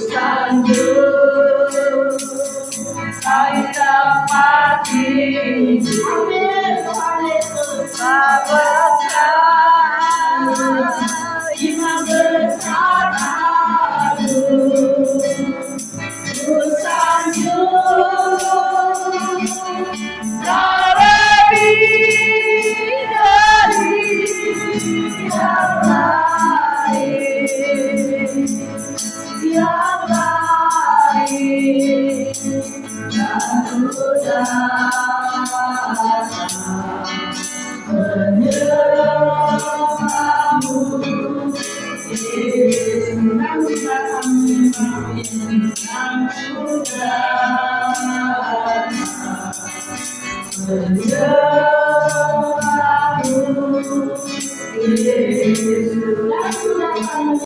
Sanjung Kaita Pati Amin Babaka Ima bersatu Sanjung Narabi dari yang lain yang baik dan udara menyerahmu Yesus nanti akan memimpin yang sudah menyerahmu Yesus nanti akan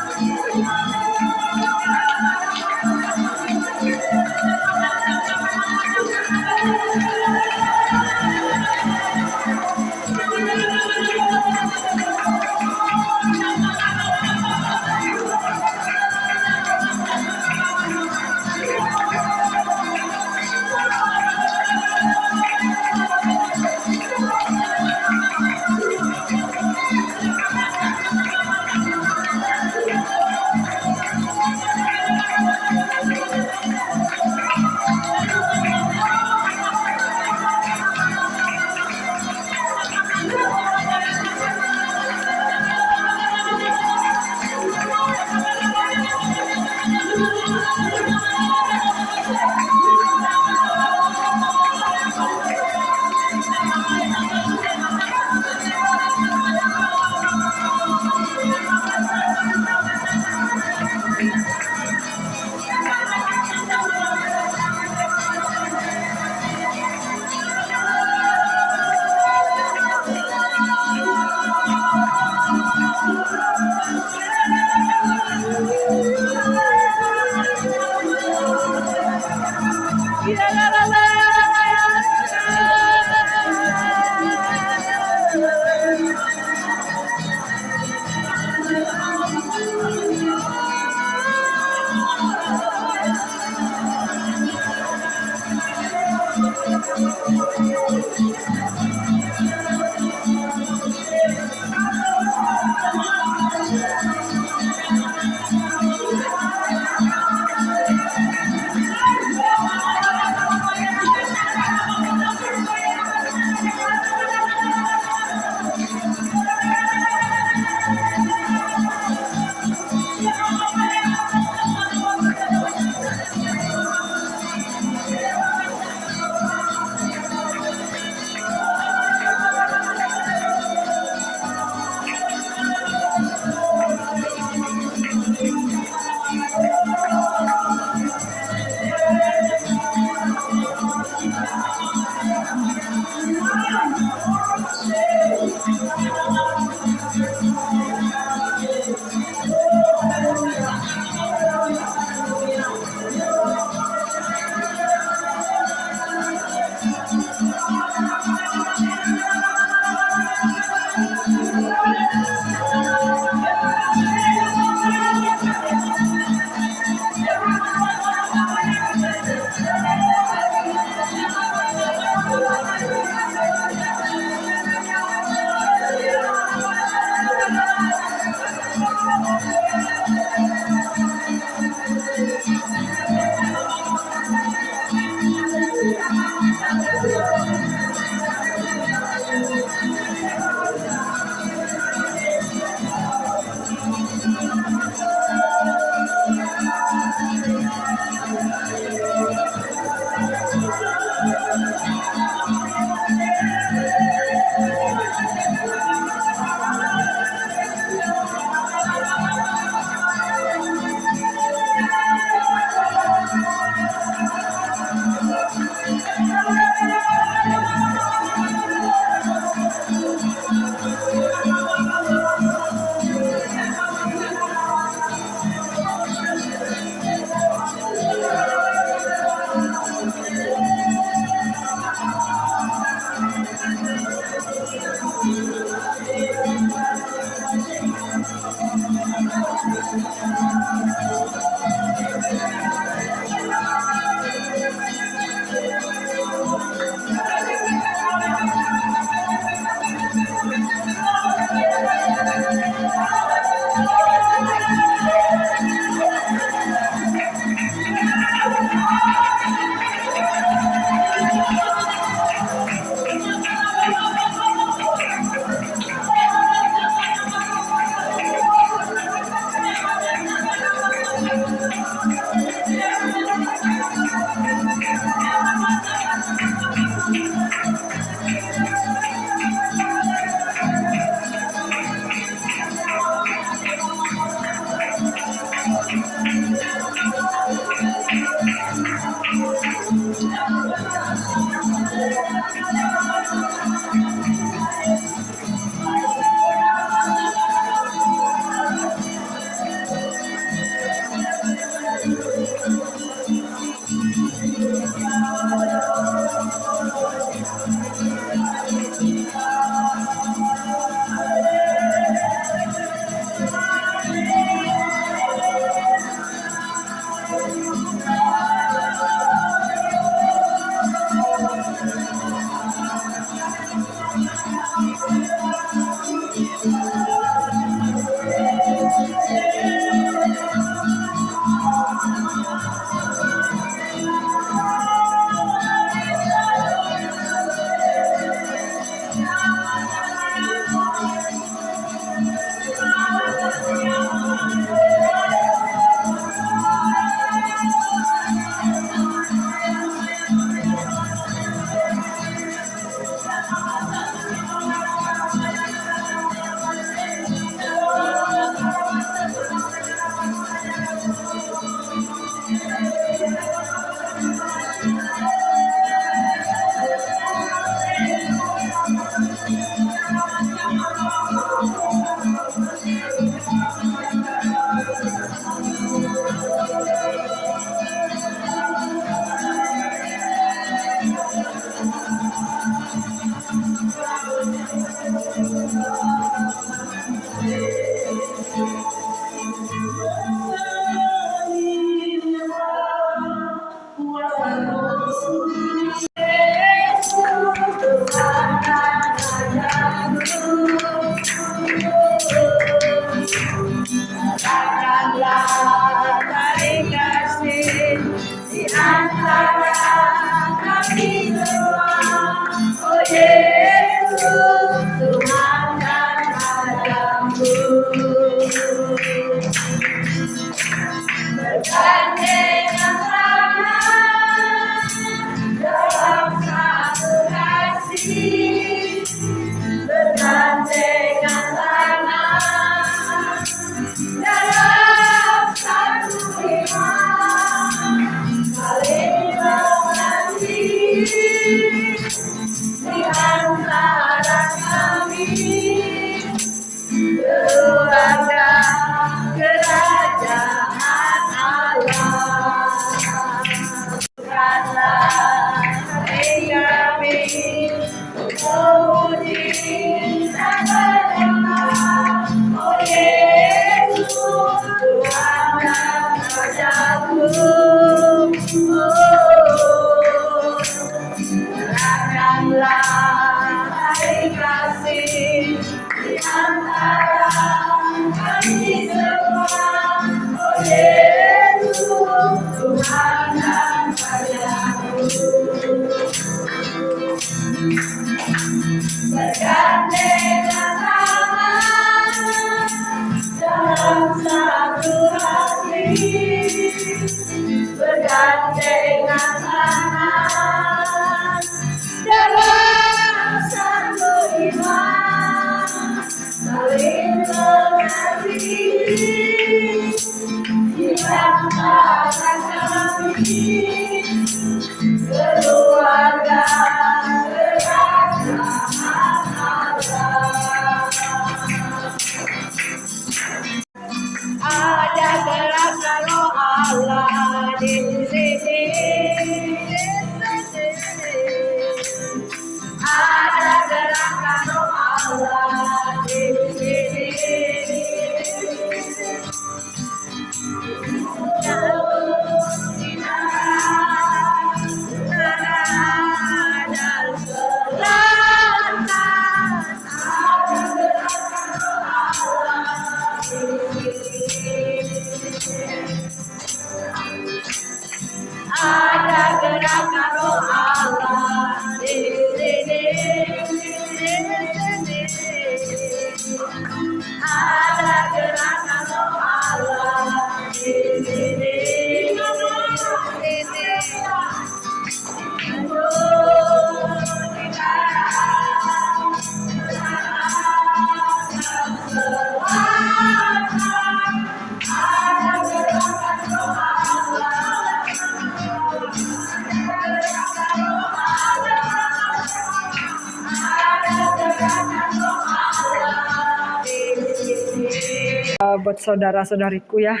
buat saudara-saudariku ya.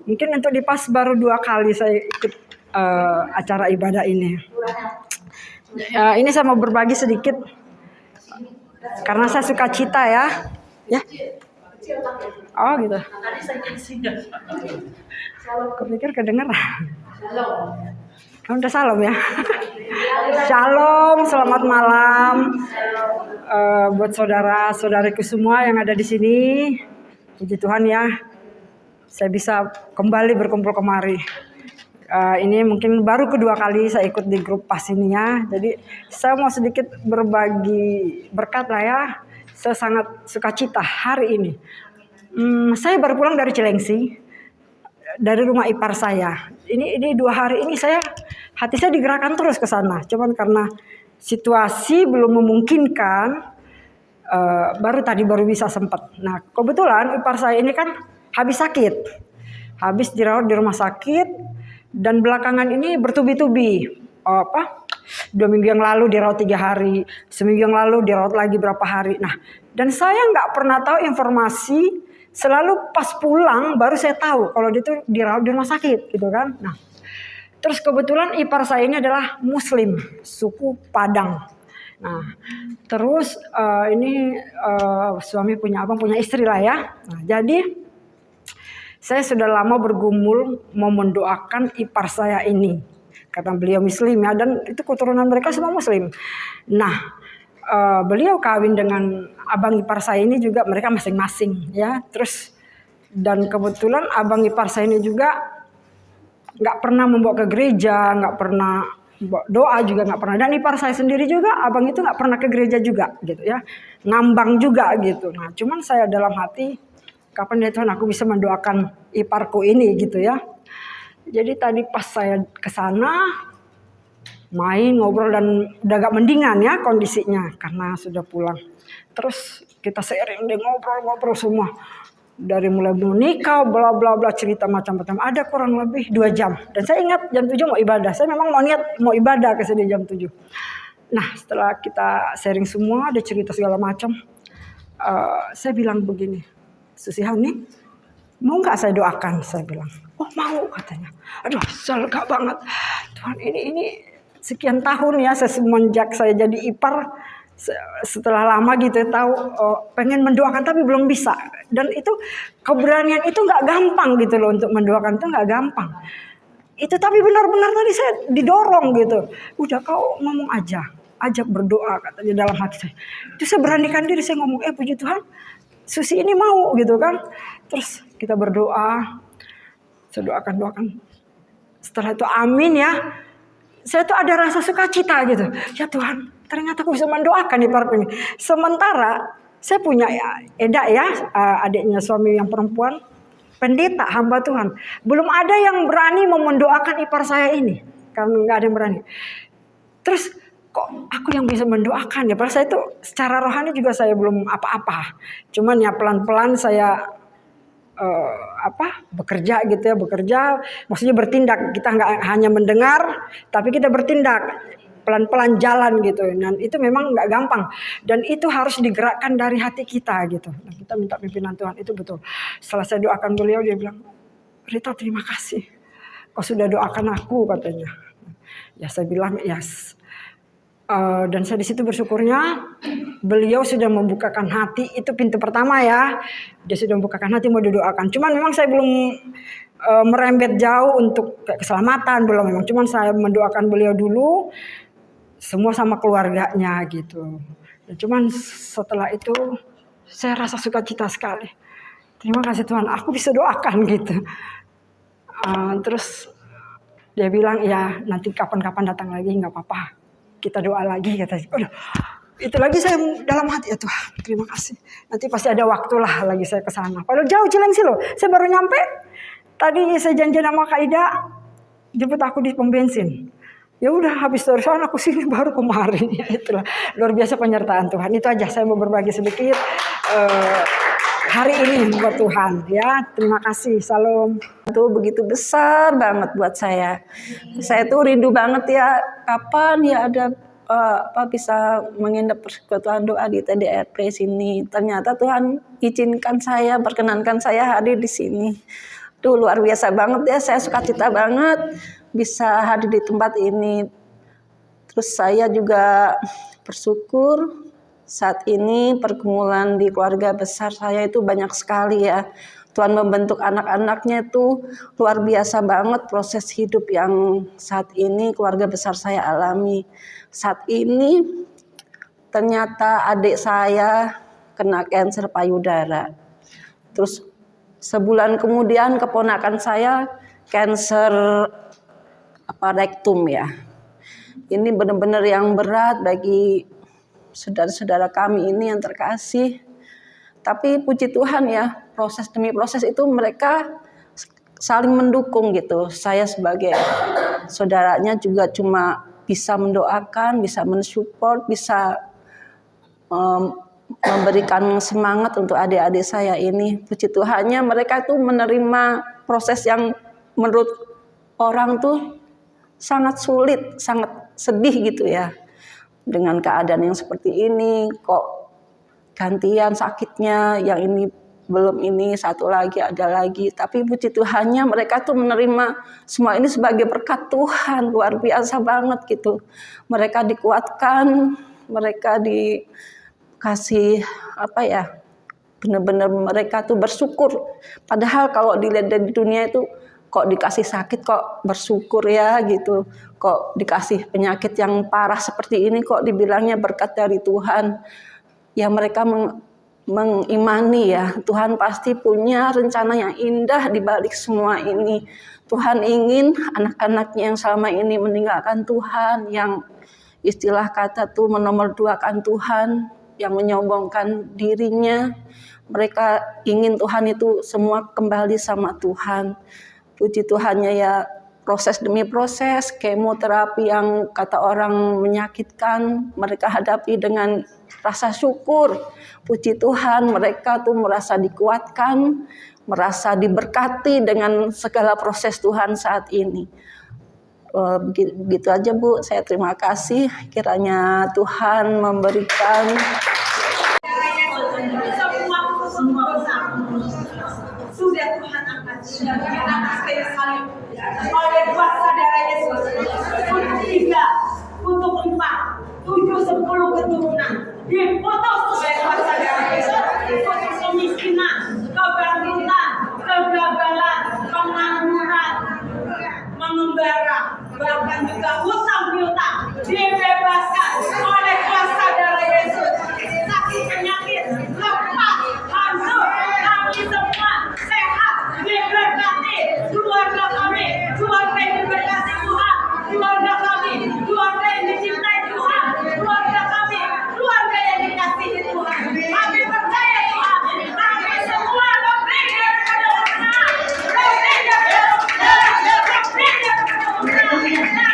Mungkin untuk di PAS baru 2 kali saya ikut acara ibadah ini. Ini saya mau berbagi sedikit karena saya suka cita ya. Oh gitu. Aku pikir kedengeran. Kamu udah salam ya. Shalom, selamat malam buat saudara-saudariku semua yang ada di sini. Puji Tuhan ya, saya bisa kembali berkumpul kemari. Ini mungkin baru kedua kali saya ikut di grup PAS ini ya. Jadi saya mau sedikit berbagi berkat lah ya. Saya sangat sukacita hari ini. Saya baru pulang dari Cilengsi, dari rumah ipar saya. Ini 2 hari ini hati saya digerakkan terus ke sana. Cuman karena situasi belum memungkinkan, baru bisa sempat. Nah kebetulan ipar saya ini kan habis sakit, habis dirawat di rumah sakit, dan belakangan ini bertubi-tubi. 2 minggu yang lalu dirawat 3 hari, seminggu yang lalu dirawat lagi berapa hari. Nah, dan saya nggak pernah tahu informasi, selalu pas pulang baru saya tahu kalau dia tuh dirawat di rumah sakit gitu kan. Nah, terus kebetulan ipar saya ini adalah Muslim, suku Padang. Nah, terus ini suami punya abang, punya istri lah ya. Nah, jadi saya sudah lama bergumul mau mendoakan ipar saya ini. Karena beliau Muslim ya, dan itu keturunan mereka semua Muslim. Nah, beliau kawin dengan abang ipar saya ini juga, mereka masing-masing ya. Terus dan kebetulan abang ipar saya ini juga nggak pernah membawa ke gereja, nggak pernah doa juga nggak pernah. Dan ipar saya sendiri juga, abang itu nggak pernah ke gereja juga gitu ya, ngambang juga gitu. Nah, cuman saya dalam hati, kapan ya Tuhan aku bisa mendoakan iparku ini gitu ya. Jadi tadi pas saya ke sana main ngobrol dan udah agak mendingan ya kondisinya karena sudah pulang. Terus kita sharing deh, ngobrol semua. Dari mulai menikah bla bla bla, cerita macam-macam. Ada kurang lebih 2 jam. Dan saya ingat jam 7 mau ibadah. Saya memang mau ibadah ke sini jam 7. Nah, setelah kita sharing semua, ada cerita segala macam. Saya bilang begini, Susi Hani, mau nggak saya doakan? Saya bilang, oh mau katanya. Aduh, saya lega banget. Tuhan ini sekian tahun ya, semenjak saya jadi ipar, setelah lama gitu tahu pengen mendoakan tapi belum bisa. Dan itu keberanian itu nggak gampang gitu loh, untuk mendoakan itu nggak gampang. Itu tapi benar-benar tadi saya didorong gitu. Udah kau ngomong aja, ajak berdoa katanya dalam hati saya. Itu saya beranikan diri, saya ngomong, puji Tuhan, Susi ini mau gitu kan. Terus kita berdoa, saya doakan. Setelah itu amin ya. Saya tuh ada rasa sukacita gitu. Ya Tuhan, ternyata aku bisa mendoakan iparku ini. Sementara saya punya Eda ya, adiknya suami yang perempuan, pendeta, hamba Tuhan. Belum ada yang berani mendoakan ipar saya ini. Karena nggak ada yang berani. Terus kok aku yang bisa mendoakan ya? Padahal saya itu secara rohani juga saya belum apa-apa. Cuman ya pelan-pelan saya bekerja gitu ya, maksudnya bertindak. Kita nggak hanya mendengar, tapi kita bertindak, pelan-pelan jalan gitu. Dan itu memang nggak gampang, dan itu harus digerakkan dari hati kita gitu. Dan kita minta pimpinan Tuhan, itu betul. Setelah saya doakan beliau, dia bilang, Rita terima kasih, kau sudah doakan aku katanya. Ya saya bilang yes. Dan saya di situ bersyukurnya beliau sudah membukakan hati, itu pintu pertama ya. Dia sudah membukakan hati mau didoakan. Cuman memang saya belum merembet jauh untuk keselamatan, belum memang. Cuman saya mendoakan beliau dulu, semua sama keluarganya gitu. Cuman setelah itu saya rasa sukacita sekali. Terima kasih Tuhan, aku bisa doakan gitu. Terus dia bilang ya nanti kapan-kapan datang lagi nggak apa-apa. Kita doa lagi katanya. Itu lagi saya dalam hati ya Tuhan, terima kasih. Nanti pasti ada waktu lah lagi saya ke sana. Padahal jauh Cilengsi loh. Saya baru nyampe. Tadi saya janjian sama Kak Ida jemput aku di pom bensin. Ya udah habis dari sana aku sini baru kemarin. Ya itulah luar biasa penyertaan Tuhan. Itu aja saya mau berbagi sedikit hari ini buat Tuhan ya. Terima kasih. Salam. Itu begitu besar banget buat saya. Saya tuh rindu banget ya, kapan ya ada bisa menginap persekutuan doa di TDRP sini. Ternyata Tuhan izinkan saya, perkenankan saya hadir di sini. Tuh luar biasa banget ya, saya sukacita banget bisa hadir di tempat ini. Terus saya juga bersyukur saat ini pergumulan di keluarga besar saya itu banyak sekali ya. Tuhan membentuk anak-anaknya itu luar biasa banget proses hidup yang saat ini keluarga besar saya alami. Saat ini ternyata adik saya kena kanker payudara. Terus sebulan kemudian keponakan saya kanker rektum ya. Ini benar-benar yang berat bagi saudara-saudara kami ini yang terkasih. Tapi puji Tuhan ya, proses demi proses itu mereka saling mendukung gitu. Saya sebagai saudaranya juga cuma bisa mendoakan, bisa mensupport, bisa memberikan semangat untuk adik-adik saya ini. Puji Tuhannya mereka itu menerima proses yang menurut orang tuh sangat sulit, sangat sedih gitu ya. Dengan keadaan yang seperti ini, kok gantian sakitnya, yang ini belum ini, satu lagi ada lagi. Tapi puji Tuhannya mereka tuh menerima semua ini sebagai berkat Tuhan, luar biasa banget gitu. Mereka dikuatkan, mereka dikasih benar-benar mereka tuh bersyukur. Padahal kalau dilihat dari dunia itu kok dikasih sakit kok bersyukur ya gitu. Kok dikasih penyakit yang parah seperti ini kok dibilangnya berkat dari Tuhan. Ya mereka mengimani ya Tuhan pasti punya rencana yang indah di balik semua ini. Tuhan ingin anak-anaknya yang selama ini meninggalkan Tuhan, yang istilah kata tuh menomorduakan Tuhan, yang menyombongkan dirinya, mereka ingin Tuhan itu semua kembali sama Tuhan. Puji Tuhannya ya, proses demi proses, kemoterapi yang kata orang menyakitkan, mereka hadapi dengan rasa syukur. Puji Tuhan mereka tuh merasa dikuatkan, merasa diberkati dengan segala proses Tuhan saat ini. Begitu aja Bu, saya terima kasih. Kiranya Tuhan memberikan sudah Tuhan angkat, sudah Tuhan angkat sekali sekali oleh kuasa darah Yesus. Untuk 3, untuk 5, 7, 10 keturunan diputus oleh kuasa darah Yesus. Untuk kemiskinan, kebangkrutan, kegagalan, pengangguran, mengembara, bahkan juga hutang piutang dibebaskan oleh kuasa darah Yesus. Sakit penyakit lepas, hancur, kami semua sehat, diberkati. Keluarga kami, keluarga yang diberkati Tuhan, keluarga kami, keluarga yang dicintai Tuhan, keluarga kami, keluarga yang dikasihi Tuhan. Kami percaya Tuhan, kami semua lebih daripada menang, lebih daripada menang, lebih daripada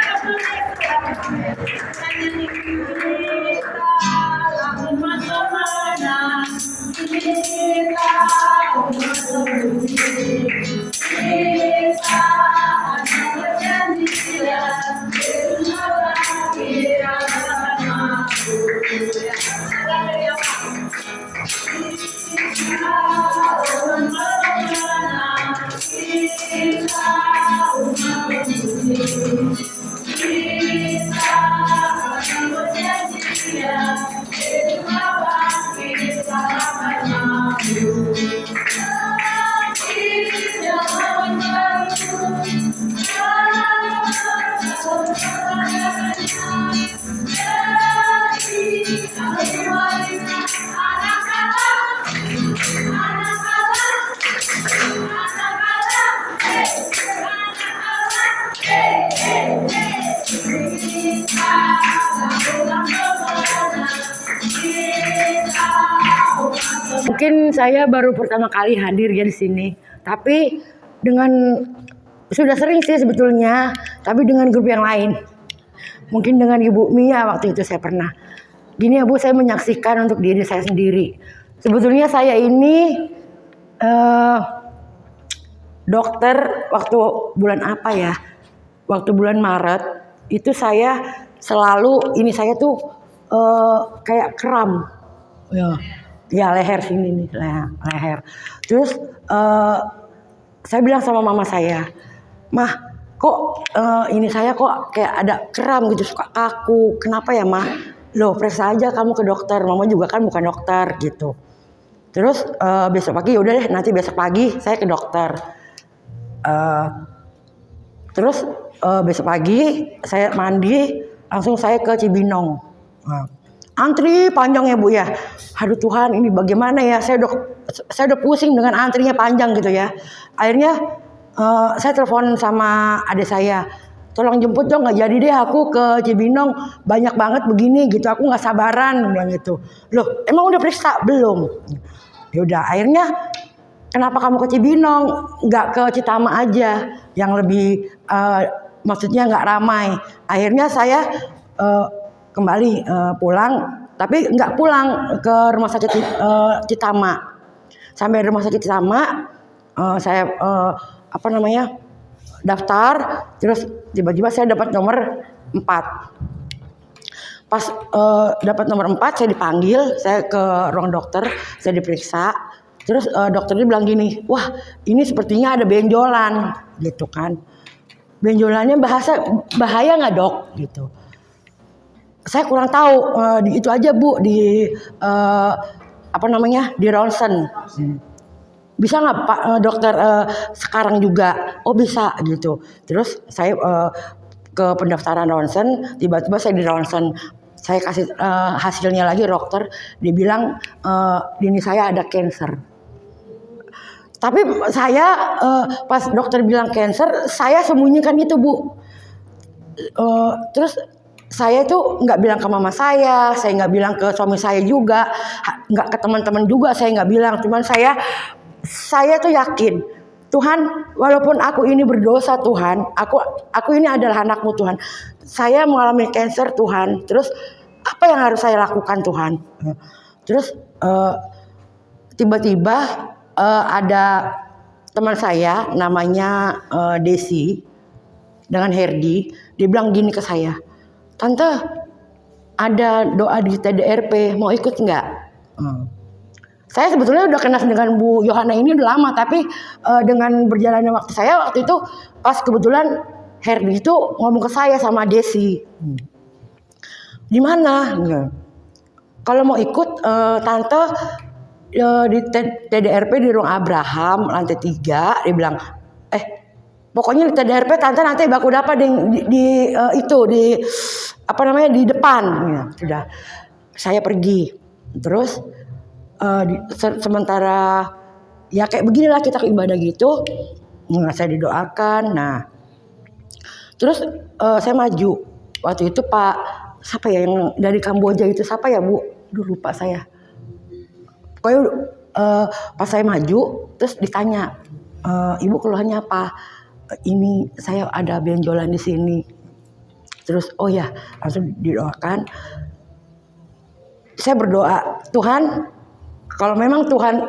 Mungkin saya baru pertama kali hadir ya di sini, tapi sudah sering sih sebetulnya, tapi dengan grup yang lain. Mungkin dengan Ibu Mia waktu itu saya pernah. Gini ya Bu, saya menyaksikan untuk diri saya sendiri. Sebetulnya saya ini dokter waktu bulan apa ya? Waktu bulan Maret itu saya selalu ini saya tuh kayak kram. Ya leher sini nih, leher. Terus saya bilang sama mama saya, "Mah, kok ini saya kok kayak ada kram gitu, suka kaku. Kenapa ya, Mah?" "Loh, periksa aja kamu ke dokter. Mama juga kan bukan dokter," gitu. Terus besok pagi udah deh, nanti besok pagi saya ke dokter. Terus besok pagi saya mandi, langsung saya ke Cibinong. Antri panjang ya Bu ya. Aduh Tuhan, ini bagaimana ya? Saya udah pusing dengan antrinya panjang gitu ya. Akhirnya saya telepon sama adik saya, "Tolong jemput dong, nggak jadi deh aku ke Cibinong, banyak banget begini gitu, aku nggak sabaran," bilang gitu. "Loh, emang udah periksa belum?" Ya udah, akhirnya kenapa kamu ke Cibinong, nggak ke Citama aja yang lebih maksudnya nggak ramai. Akhirnya saya kembali pulang, tapi nggak pulang ke rumah sakit Citama. Sampai rumah sakit Citama, saya daftar, terus tiba-tiba saya dapat nomor 4. Pas dapat nomor 4, saya dipanggil, saya ke ruang dokter, saya diperiksa. Terus dokternya bilang gini, "Wah, ini sepertinya ada benjolan," gitu kan. "Benjolannya bahaya nggak Dok?" gitu. Saya kurang tahu, itu aja Bu, di di ronsen. "Bisa nggak Pak dokter sekarang juga?" "Oh bisa," gitu. Terus saya ke pendaftaran ronsen, tiba-tiba saya di ronsen. Saya kasih hasilnya lagi dokter, dia bilang ini saya ada cancer. Tapi saya pas dokter bilang cancer, saya sembunyikan itu Bu. Terus saya tuh nggak bilang ke mama saya nggak bilang ke suami saya juga, nggak ke teman-teman juga, saya nggak bilang. Cuman saya tuh yakin, Tuhan, walaupun aku ini berdosa Tuhan, aku ini adalah anakmu Tuhan. Saya mengalami cancer Tuhan. Terus apa yang harus saya lakukan Tuhan? Terus tiba-tiba ada teman saya namanya Desi dengan Herdi, dia bilang gini ke saya, "Tante, ada doa di TDRP, mau ikut nggak?" Saya sebetulnya udah kenal dengan Bu Yohana ini udah lama, tapi dengan berjalannya waktu itu pas kebetulan Herdi itu ngomong ke saya sama Desi, "Di mana? Kalau mau ikut Tante di TDRP di Ruang Abraham lantai 3, dia bilang, pokoknya di TDRP Tante nanti baku dapat di depan. Ya, sudah. Saya pergi. Terus sementara ya kayak beginilah kita ke ibadah gitu. Saya didoakan. Nah, terus saya maju. Waktu itu Pak siapa ya yang dari Kamboja itu, siapa ya Bu? Duh, lupa saya. Pokoknya pas saya maju, terus ditanya, "Ibu keluhannya apa?" "Ini saya ada benjolan di sini." Terus oh ya, langsung didoakan. Saya berdoa, "Tuhan, kalau memang Tuhan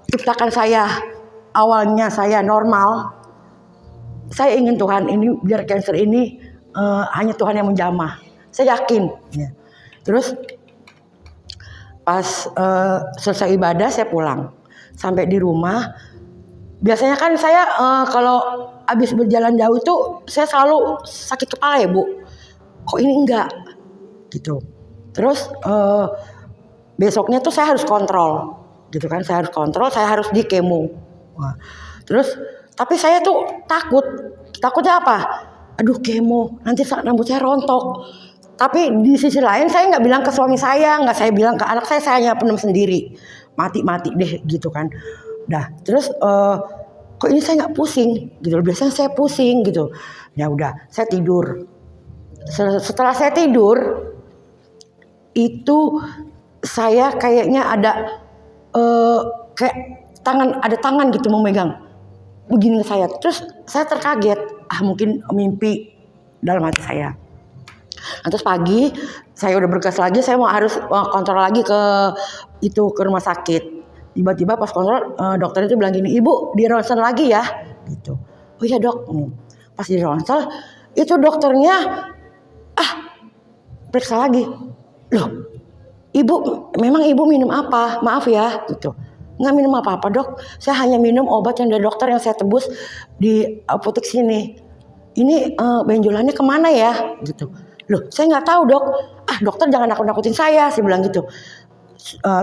ciptakan saya, awalnya saya normal, saya ingin Tuhan ini biar cancer ini hanya Tuhan yang menjamah." Saya yakin. Ya. Terus pas selesai ibadah saya pulang. Sampai di rumah, biasanya kan saya kalau habis berjalan jauh itu saya selalu sakit kepala ya Bu. Kok ini enggak gitu. Terus besoknya tuh saya harus kontrol gitu kan. Saya harus di kemo. Terus tapi saya tuh takutnya apa? Aduh kemo, nanti rambut saya rontok. Tapi di sisi lain saya nggak bilang ke suami saya, nggak saya bilang ke anak saya hanya pendem sendiri. Mati deh gitu kan. Dah, terus kok ini saya nggak pusing gitu. Biasanya saya pusing gitu. Ya udah, saya tidur. Setelah saya tidur, itu saya kayaknya ada kayak tangan gitu memegang begini saya. Terus saya terkaget, mungkin mimpi dalam hati saya. Nah, terus pagi saya udah berkas lagi, saya harus kontrol lagi ke rumah sakit. Tiba-tiba pas kontrol dokter itu bilang gini, "Ibu di ronsen lagi ya," gitu. "Oh iya Dok." Pas di ronsen Itu dokternya periksa lagi. Loh, ibu, memang ibu minum apa? Maaf ya, gitu. Nggak minum apa-apa dok. Saya hanya minum obat yang dari dokter yang saya tebus di apotek sini. Ini benjolannya kemana ya? Gitu. Loh, saya nggak tahu dok. Dokter jangan nakut-nakutin saya bilang gitu.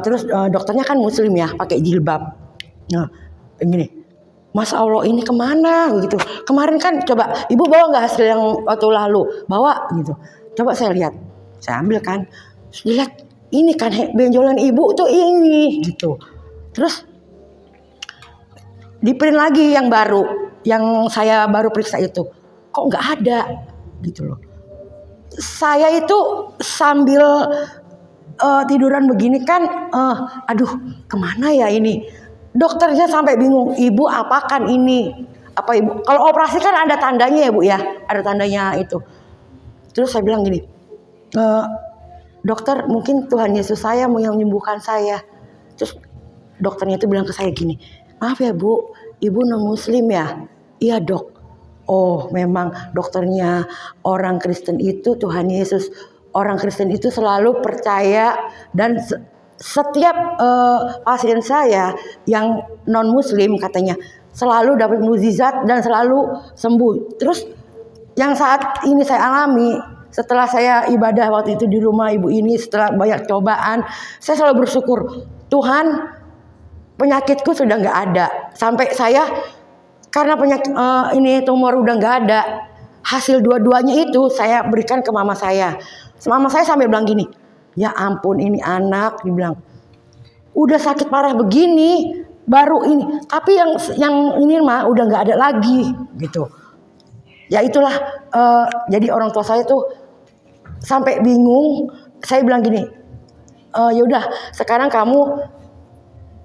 Terus dokternya kan muslim ya, pakai jilbab. Nah, begini. Masya Allah ini kemana gitu. Kemarin kan coba ibu bawa nggak hasil yang waktu lalu? Bawa gitu. Coba saya lihat. Saya ambil kan. Lihat ini kan benjolan ibu tuh ini gitu. Terus di print lagi yang baru, yang saya baru periksa itu. Kok nggak ada gitu loh. Saya itu sambil tiduran begini kan, aduh kemana ya ini? Dokternya sampai bingung, ibu apakan ini? Apa ibu? Kalau operasi kan ada tandanya ya bu ya, ada tandanya itu. Terus saya bilang gini, dokter mungkin Tuhan Yesus saya mau yang menyembuhkan saya. Terus dokternya itu bilang ke saya gini, maaf ya bu, ibu non muslim ya? Iya dok. Oh memang dokternya orang Kristen itu Tuhan Yesus. Orang Kristen itu selalu percaya dan setiap pasien saya yang non muslim katanya selalu dapat mukjizat dan selalu sembuh. Terus yang saat ini saya alami setelah saya ibadah waktu itu di rumah ibu ini, setelah banyak cobaan, saya selalu bersyukur Tuhan, penyakitku sudah nggak ada. Sampai saya karena penyakit ini tumor udah nggak ada, hasil dua-duanya itu saya berikan ke mama saya. Mama saya sampai bilang gini, ya ampun ini anak, dibilang udah sakit parah begini, baru ini, tapi yang ini mah udah nggak ada lagi, gitu. Ya itulah, jadi orang tua saya tuh sampai bingung. Saya bilang gini, ya udah sekarang kamu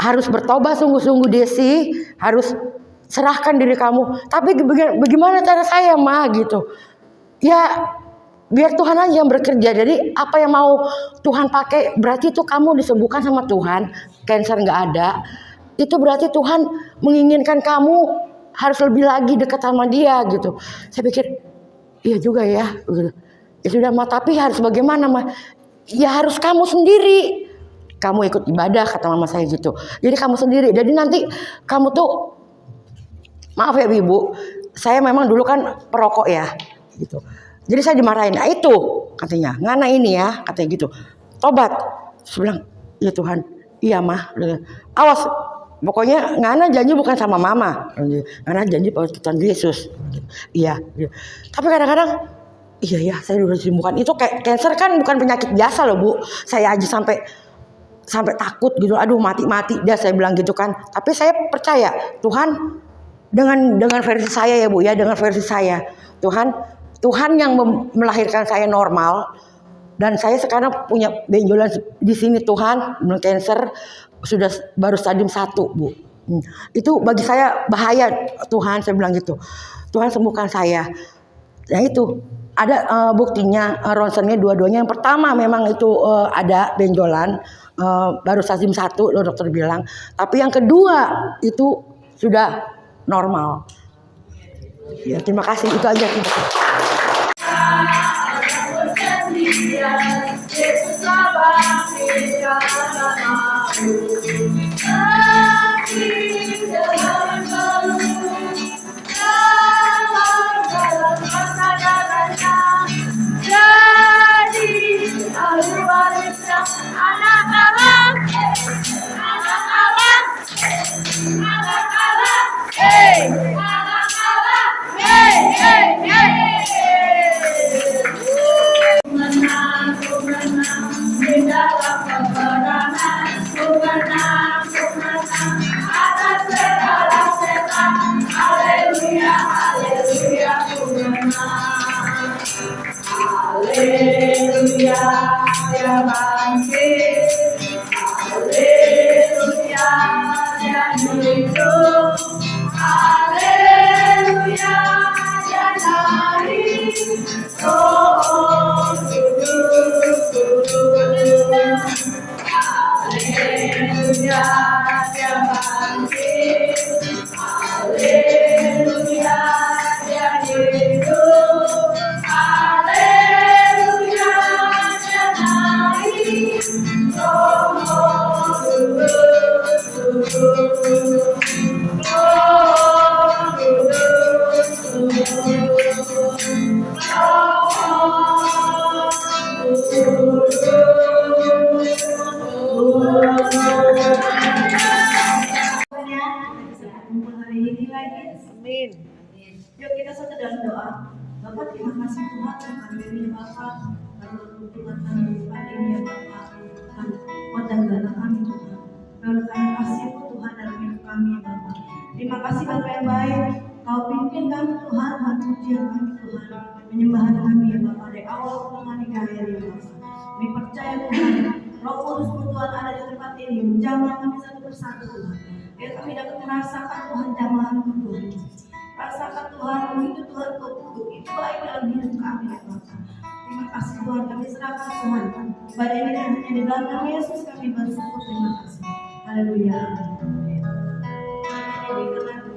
harus bertobat sungguh-sungguh Desi, harus serahkan diri kamu. Tapi bagaimana cara saya mah gitu? Ya biar Tuhan aja yang bekerja. Jadi apa yang mau Tuhan pakai, berarti itu kamu disembuhkan sama Tuhan. Cancer nggak ada, itu berarti Tuhan menginginkan kamu harus lebih lagi dekat sama Dia gitu. Saya pikir iya juga ya. Ya sudah mah, tapi harus bagaimana mah? Ya harus kamu sendiri. Kamu ikut ibadah kata mama saya gitu. Jadi kamu sendiri. Jadi nanti kamu tuh, maaf ya ibu, saya memang dulu kan perokok ya gitu. Jadi saya dimarahin, nah itu katanya, ngana ini ya, katanya gitu. Tobat. Saya bilang, ya Tuhan, iya mah. Awas, pokoknya ngana janji bukan sama mama. Ngana janji pada Tuhan Yesus. Iya. Tapi kadang-kadang, iya ya, saya udah disembuhkan. Itu kayak cancer kan bukan penyakit biasa loh bu. Saya aja sampai takut gitu. Aduh mati dia, saya bilang gitu kan. Tapi saya percaya Tuhan dengan versi saya ya bu ya, dengan versi saya. Tuhan yang melahirkan saya normal dan saya sekarang punya benjolan di sini Tuhan, cancer sudah baru stadium 1 bu. Itu bagi saya bahaya Tuhan, saya bilang gitu. Tuhan sembuhkan saya. Ya itu ada buktinya ronsennya dua-duanya. Yang pertama memang itu ada benjolan baru stadium 1 dokter bilang. Tapi yang kedua itu sudah normal. Ya terima kasih, itu aja. Di dalam peperangan, ku menang atas Yesus. Amin. Yuk kita satu dalam doa. Bapak terima kasih Tuhan Tuhan ini ya Bapak. Tuhan kami Tuhan ini ya Bapak. Tuhan dan dana kami Tuhan. Karena kasih-Mu Tuhan dalam hidup kami ya Bapak. Terima kasih Bapak yang baik. Kau pimpin kami Tuhan, pujian kami Tuhan. Penyembahan kami ya Bapak dari awal mengenai akhir ya Bapak. Kami percaya Tuhan, Roh Kudus Tuhan ada di tempat ini, menjamah kami satu persatu Tuhan. Biar kami dapat merasakan Tuhan jamahan-Mu Tuhan. Rasakan Tuhan, begitu Tuhan, itu baik dalam hidup kami ya Bapak. Terima kasih Tuhan, kami serahkan Tuhan. Ibadah ini dan hanya di dalam nama Yesus kami bersyukur, terima kasih. Haleluya. Amin. Terima kasih.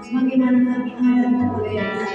Bagaimana kami akan membayar?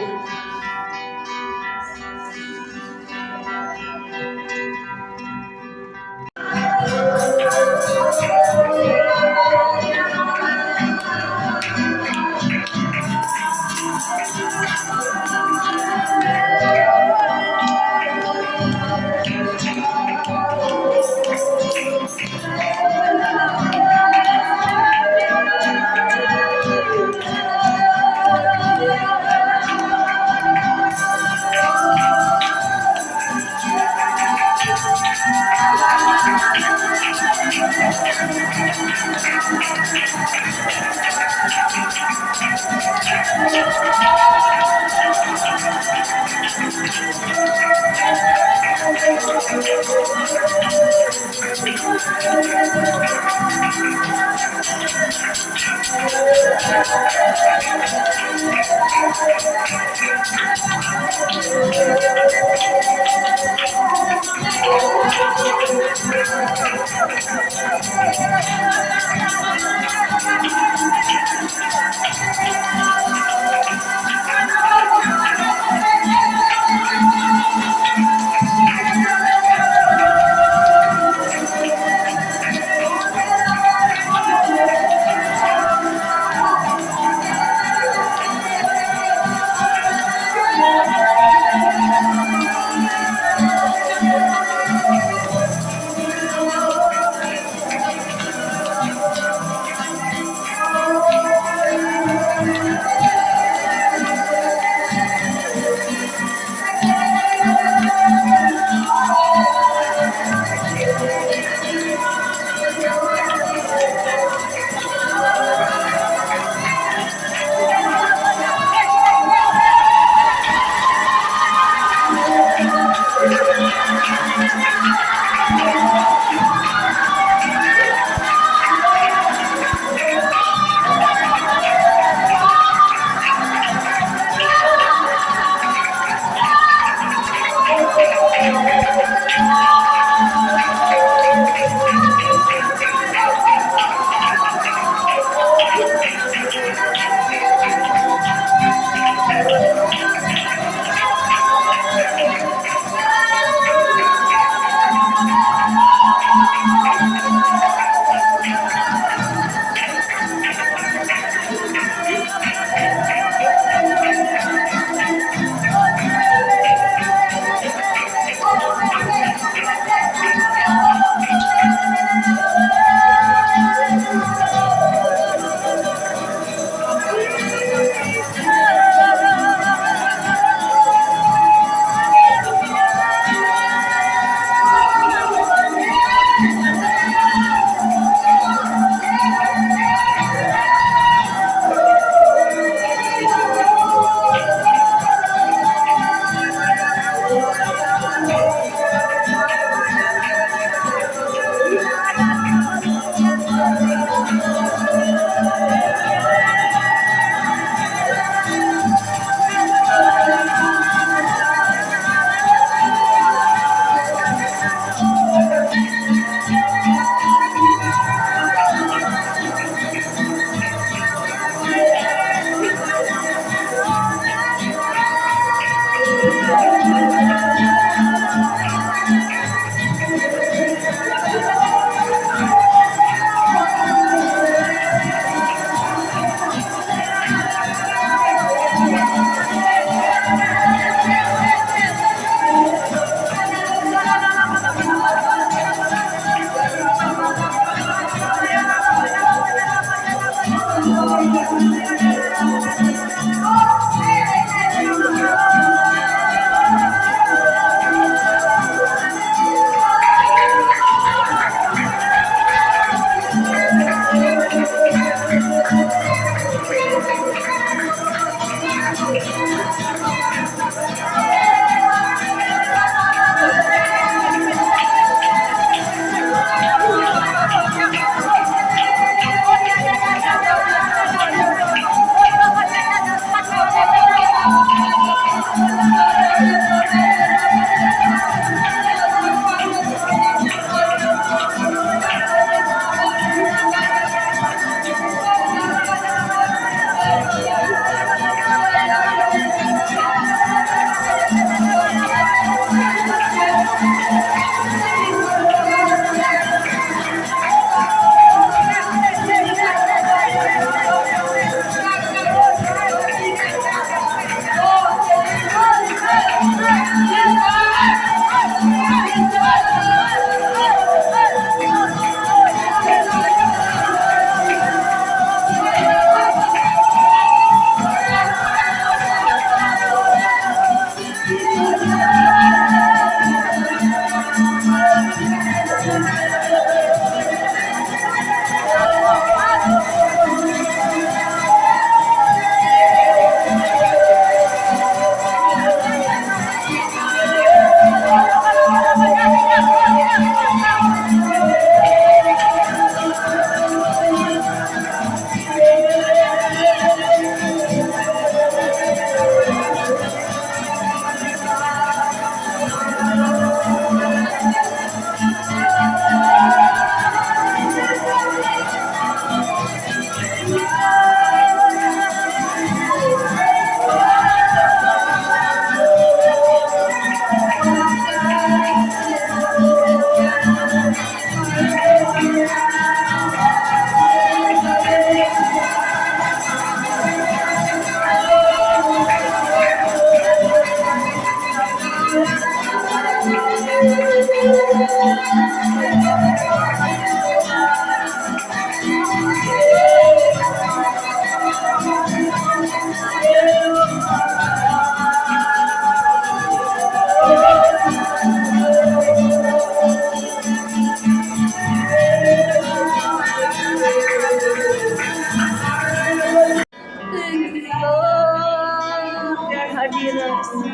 biar hadirat-Mu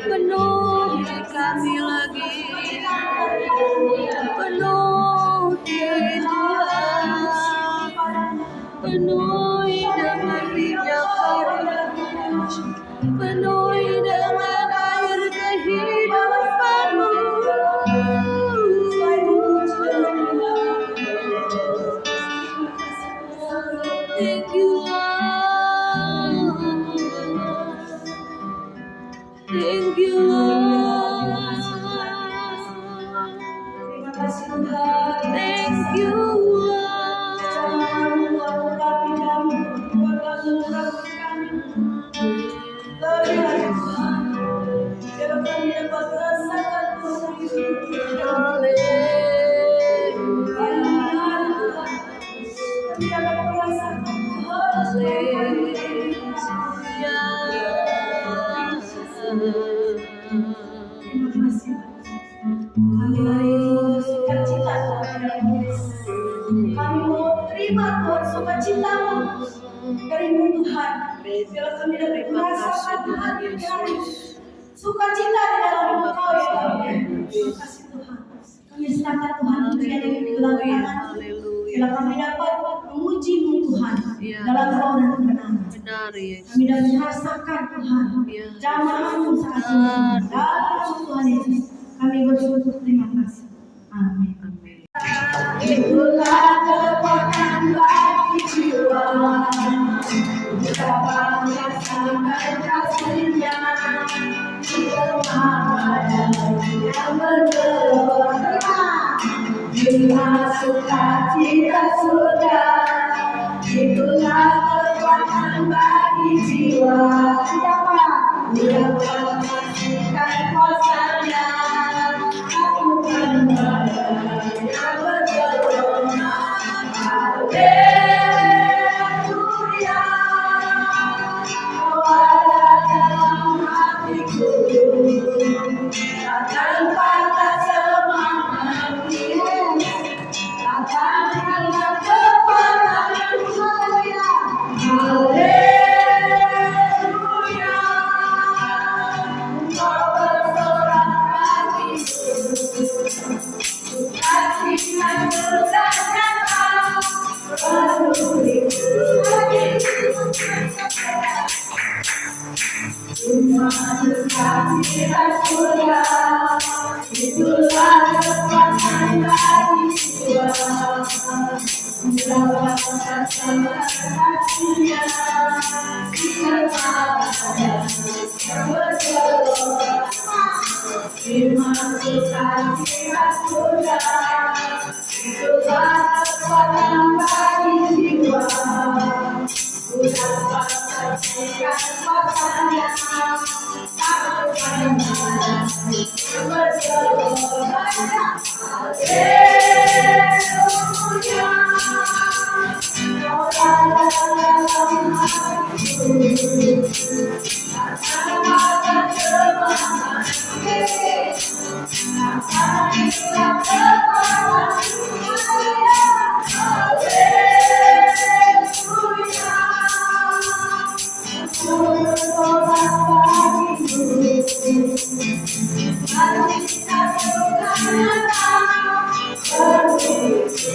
penuhi kami lagi, penuhi Tuhan, penuhi dengan minyak karim, penuhi dengan air kehidupan-Mu. Thank you, Lord. Thank you, Lord. Terima kasih Tuhan. Thank you, Lord. Mengurapi kami, mengurapi kami. Lebih lagi Tuhan, biar kami dapat merasakan Tuhan kami dapat merasakan Tuhan. Terima kasih. Kami mau sukacita Tuhan. Kami mau terima Tuhan sukacita-Mu dari-Mu Tuhan. Biar kami dapat merasakan Tuhan dari sukacita di dalam Engkau ya Tuhan. Terima kasih Tuhan. Kami serahkan Tuhan menjadi dalam tangan. Biar kami dapat memuji-Mu Tuhan dalam roh dan kebenaran. Benar, Yesus. Kami dapat merasakan Tuhan jamaah-Mu saat ini. Dalam Tuhan Yesus kami bersyukur, terima kasih. Amin. Itulah kekuatan bagi jiwa, betapa merasakan kasihnya, yang bergelora, bila sukacita sudah. Itulah kekuatan bagi jiwa, betapa merasakan kuasanya, aku kan yang bergelora. Haleluya, kau ada dalam hatiku, takkan patah semangatku, takkan hilang kepadaku. Haleluya, kau bersorak bagiku, kasihnya sudah nyata penuhiku. Cuma sukacita sudah, itulah kekuatan bagi jiwa, betapa merasakan kasihnya, yang bergelora. Cuma sukacita sudah, itulah kekuatan bagi jiwa, betapa merasakan kuasanya, takkan pernah yang bergelora. Haleluya, kau ada dalam hatiku, takkan patah semangatku, takkan hilang kepadaku. Haleluya, kau bersorak bagiku, kasihnya sudah nyata penuhiku.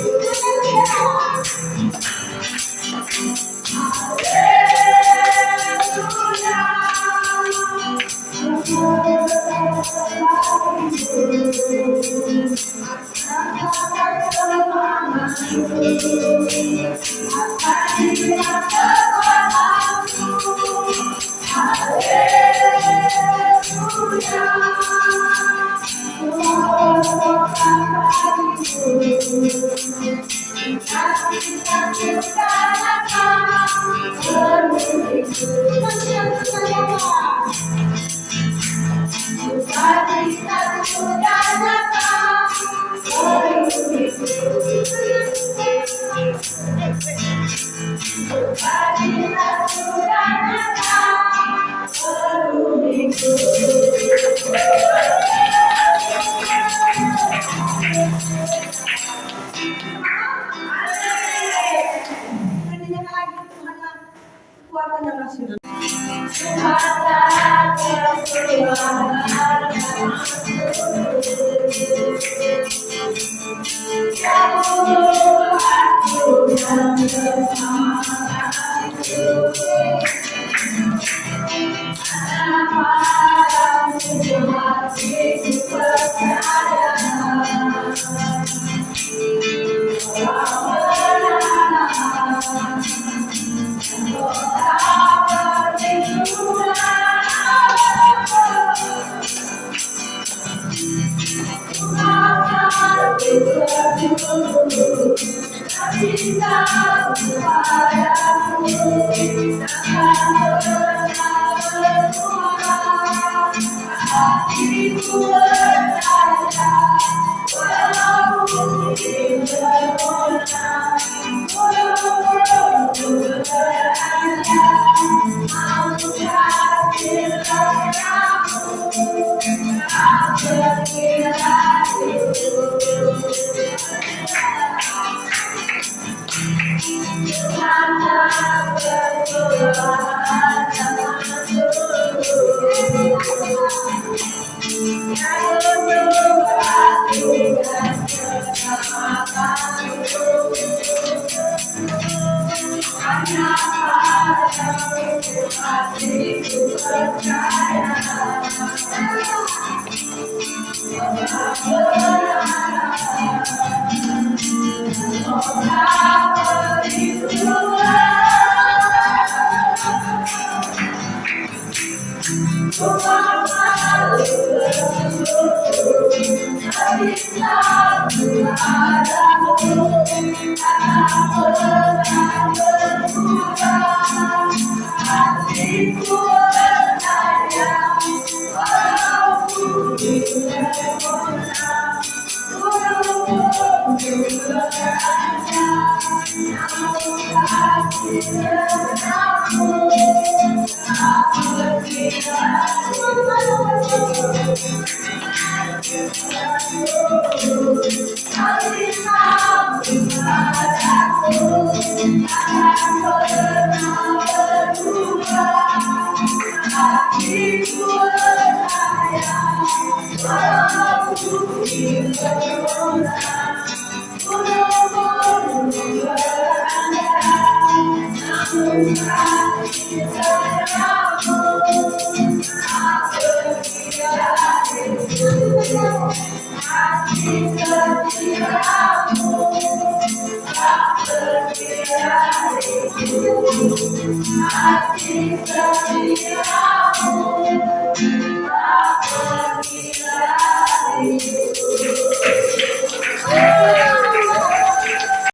Hati setia